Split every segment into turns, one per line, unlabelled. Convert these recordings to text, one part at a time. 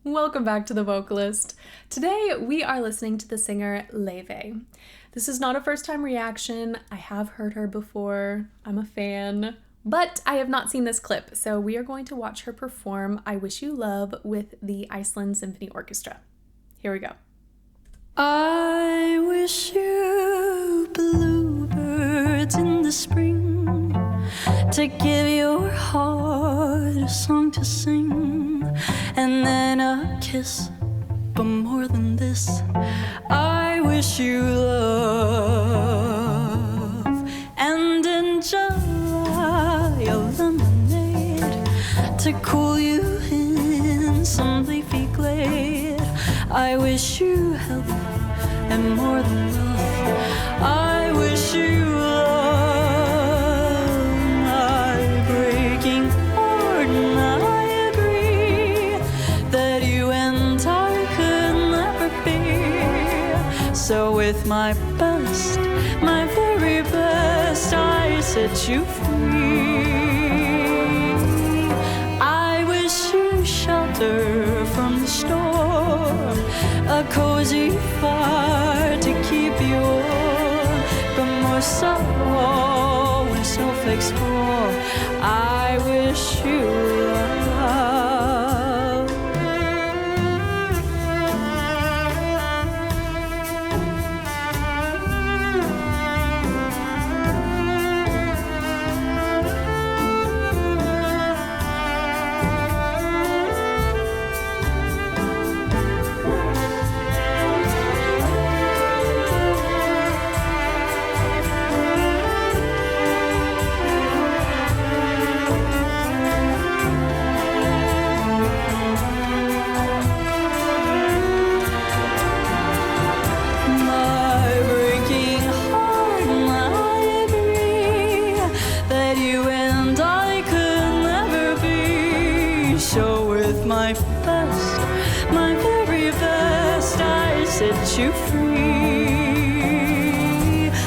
Welcome back to The Vocalist. Today we are listening to the singer Laufey. This is not a first time reaction. I have heard her before. I'm a fan, but I have not seen this clip, so we are going to watch her perform I Wish You Love with the Iceland Symphony Orchestra. Here we go.
I wish you bluebirds in the spring to give your heart a song to sing, and then a kiss, but more than this, I wish you love. And in July, a lemonade to cool you in some leafy glade. I wish you health and more than love. I wish you love. My breaking heart, and I agree that you and I could never be. So with my best, my very best, I set you free. I wish you shelter from the storm, a cozy fire to keep you warm, but more so when snowflakes fall. I wish you love. My very best, I set you free.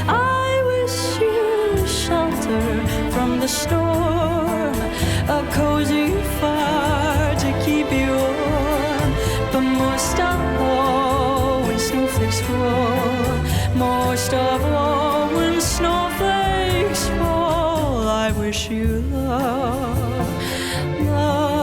I wish you shelter from the storm, a cozy fire to keep you warm, but most of all when snowflakes fall, most of all when snowflakes fall, I wish you love, love.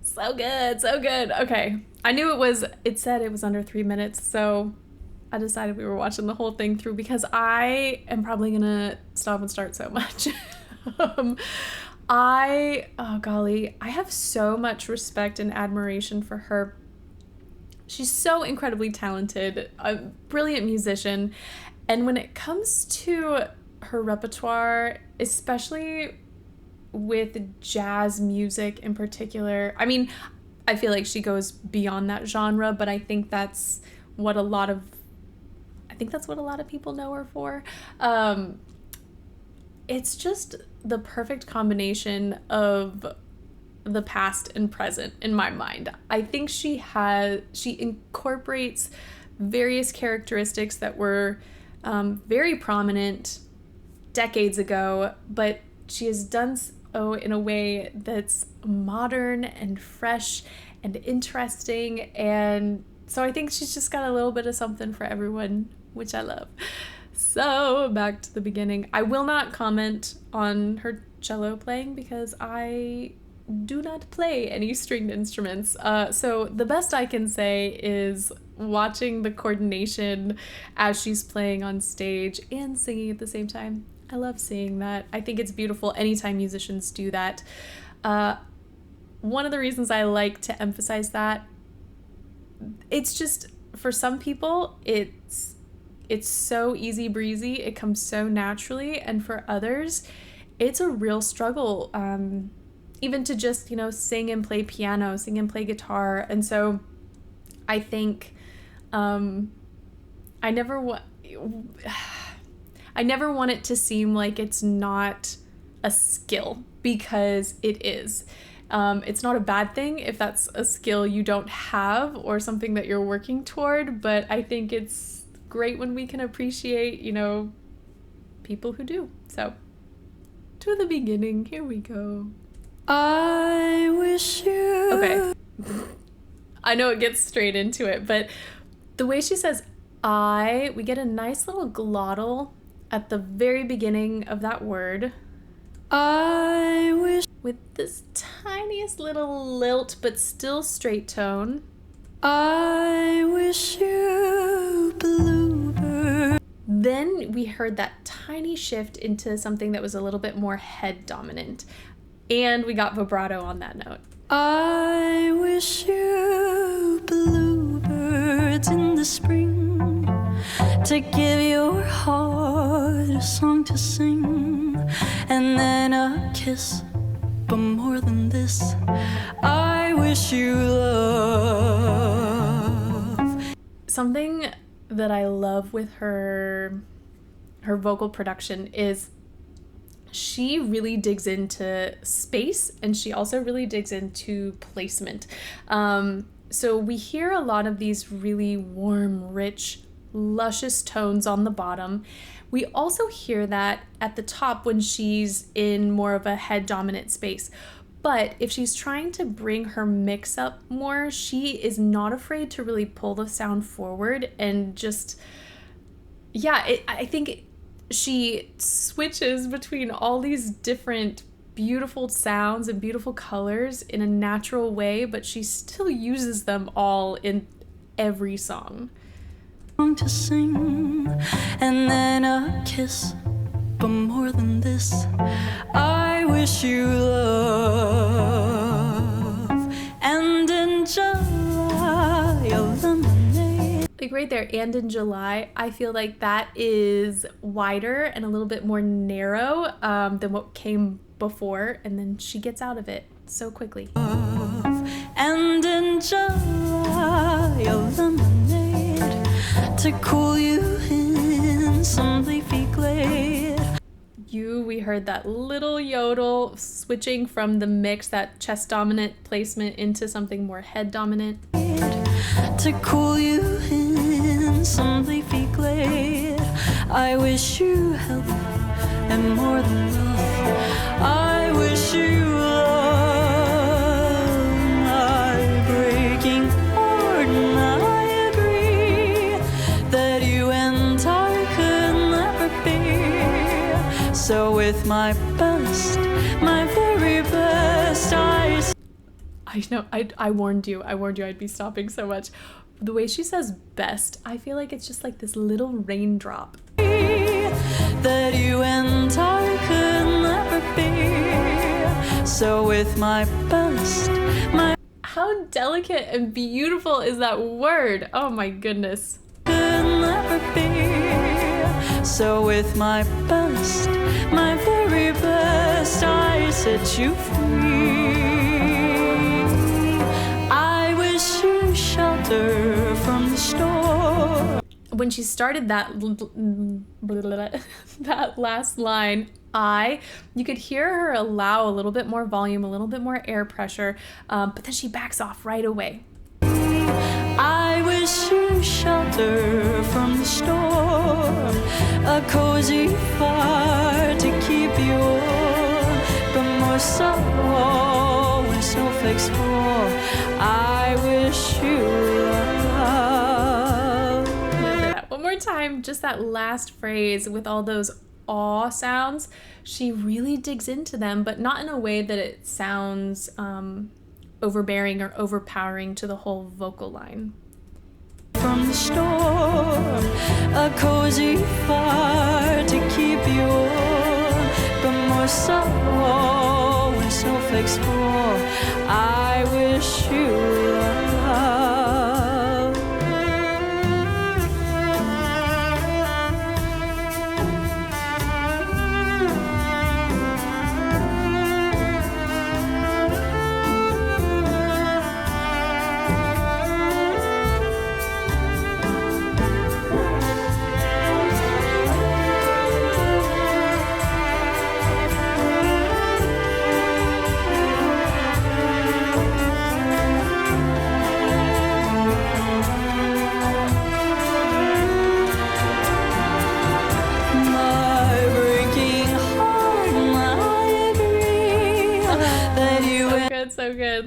So good, so good. Okay, I knew it said it was under 3 minutes, so I decided we were watching the whole thing through because I am probably gonna stop and start so much. I have so much respect and admiration for her. She's so incredibly talented, a brilliant musician, and when it comes to her repertoire, especially with jazz music in particular, I mean, I feel like she goes beyond that genre, but I think that's what a lot of people know her for. It's just the perfect combination of the past and present in my mind. I think she incorporates various characteristics that were very prominent decades ago, but she has done so in a way that's modern and fresh and interesting, and so I think she's just got a little bit of something for everyone, which I love. So back to the beginning. I will not comment on her cello playing because I do not play any stringed instruments. So the best I can say is watching the coordination as she's playing on stage and singing at the same time. I love seeing that. I think it's beautiful anytime musicians do that. One of the reasons I like to emphasize that, it's just, for some people, it's so easy breezy, it comes so naturally, and for others, it's a real struggle, even to just, sing and play piano, sing and play guitar. And so I think I never want it to seem like it's not a skill, because it is. It's not a bad thing if that's a skill you don't have or something that you're working toward, but I think it's great when we can appreciate, people who do. So, to the beginning, here we go.
I wish you...
Okay. I know it gets straight into it, but the way she says we get a nice little glottal at the very beginning of that word.
I wish...
With this tiniest little lilt, but still straight tone.
I wish you bluebird.
Then we heard that tiny shift into something that was a little bit more head dominant. And we got vibrato on that note.
I wish you bluebirds in the spring to give your heart a song to sing, and then a kiss, but more than this, I wish you love.
Something that I love with her vocal production is she really digs into space, and she also really digs into placement. So we hear a lot of these really warm, rich, luscious tones on the bottom. We also hear that at the top when she's in more of a head dominant space. But if she's trying to bring her mix up more, she is not afraid to really pull the sound forward and just, I think she switches between all these different beautiful sounds and beautiful colors in a natural way, but she still uses them all in every song.
To sing, and then a kiss, but more than this, I wish you love. And in July, a lemonade.
Like right there, and in July, I feel like that is wider and a little bit more narrow than what came before, and then she gets out of it so quickly.
And in July, a lemonade to cool you in some leafy glade.
We heard that little yodel switching from the mix, that chest dominant placement, into something more head dominant.
To cool you in some leafy glade, I wish you health and more than love. I wish you love, my breaking heart, and I agree that you and I could never be. So with my best, my very best, I
know, I warned you I'd be stopping so much. The way she says best, I feel like it's just like this little raindrop.
That you and I could never be. So with my best, my...
How delicate and beautiful is that word? Oh my goodness.
Could never be. So with my best, my very best, I set you free. I wish you shelter from the storm.
When she started that that last line, you could hear her allow a little bit more volume, a little bit more air pressure, but then she backs off right away.
I wish you shelter from the storm, a cozy fire to keep you warm, but more so when snowflakes fall. I wish you love.
One more time, just that last phrase with all those aw sounds. She really digs into them, but not in a way that it sounds overbearing or overpowering to the whole vocal line.
From the storm, a cozy fire to keep you warm, but more so when snowflakes fall. I wish you love.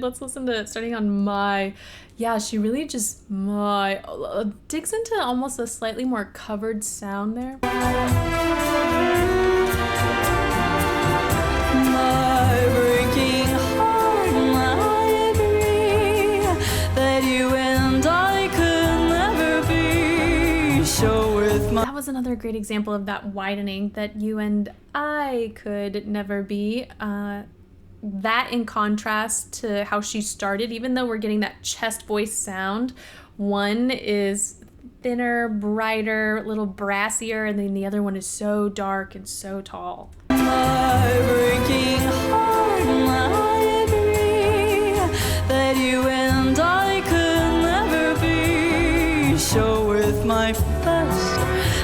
let's listen to starting on my. Yeah, she really just digs into almost a slightly more covered sound there.
My breaking heart, I agree that you and I could never be. So with my.
That was another great example of that widening, that you and I could never be. That in contrast to how she started, even though we're getting that chest voice sound, one is thinner, brighter, a little brassier, and then the other one is so dark and so tall.
My breaking heart, I agree that you and I could never be. So with my best,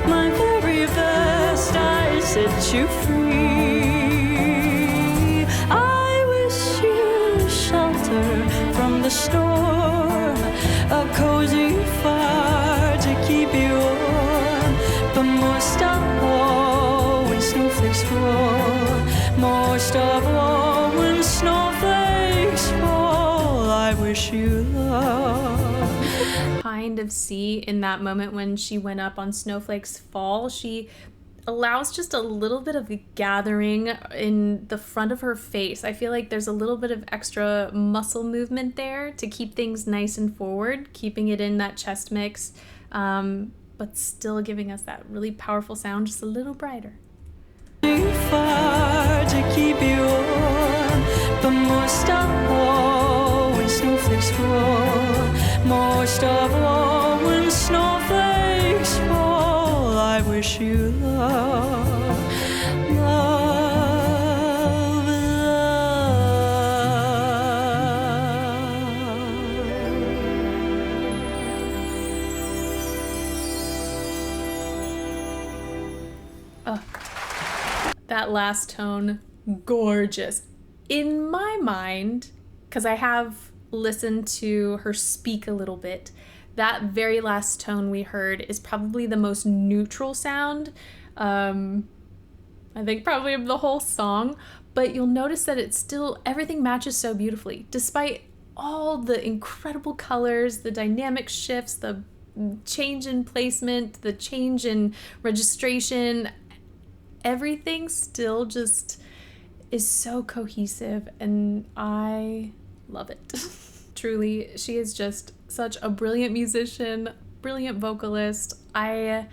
my very best, I set you free. I wish you shelter from the storm, a cozy fire to keep you warm, but most of all when snowflakes fall, most of all when snowflakes fall, I wish you love.
Kind of see in that moment when she went up on Snowflakes Fall, she allows just a little bit of a gathering in the front of her face. I feel like there's a little bit of extra muscle movement there to keep things nice and forward, keeping it in that chest mix, but still giving us that really powerful sound, just a little brighter.
Fire to keep you warm, but most of all when snowflakes fall, most of all when snowflakes fall, I wish you love, love,
love. That last tone, gorgeous. In my mind, because I have listened to her speak a little bit, that very last tone we heard is probably the most neutral sound, I think probably of the whole song, but you'll notice that it's still, everything matches so beautifully, despite all the incredible colors, the dynamic shifts, the change in placement, the change in registration. Everything still just is so cohesive, and I love it. Truly, she is just such a brilliant musician, brilliant vocalist. I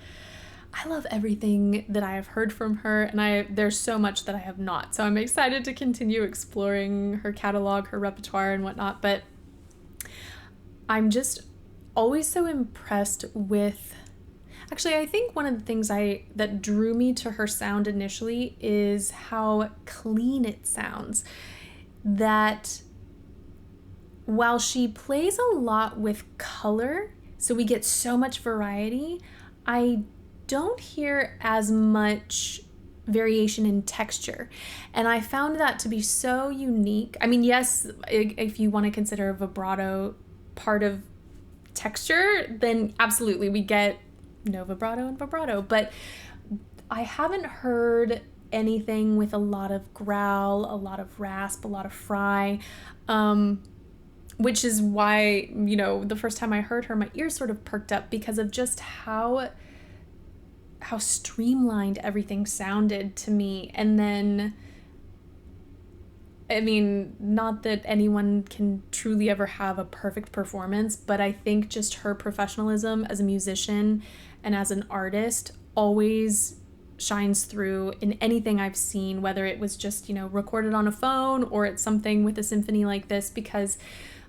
love everything that I have heard from her, and there's so much that I have not. So I'm excited to continue exploring her catalog, her repertoire, and whatnot. But I'm just always so impressed with. Actually, I think one of the things that drew me to her sound initially is how clean it sounds. That while she plays a lot with color, so we get so much variety, I don't hear as much variation in texture. And I found that to be so unique. I mean, yes, if you want to consider vibrato part of texture, then absolutely we get no vibrato and vibrato, but I haven't heard anything with a lot of growl, a lot of rasp, a lot of fry, which is why, the first time I heard her, my ears sort of perked up because of just how streamlined everything sounded to me. And then, I mean, not that anyone can truly ever have a perfect performance, but I think just her professionalism as a musician and as an artist always shines through in anything I've seen, whether it was just, recorded on a phone or it's something with a symphony like this, because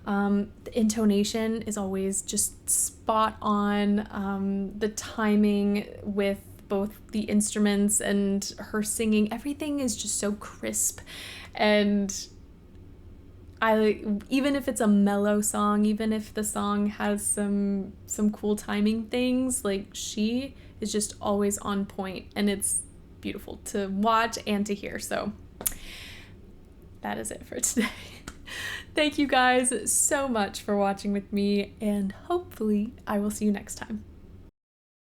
the intonation is always just spot on. The timing with both the instruments and her singing, everything is just so crisp. And even if it's a mellow song, even if the song has some cool timing things, like, she is just always on point, and it's beautiful to watch and to hear. So that is it for today. Thank you guys so much for watching with me, and hopefully I will see you next time.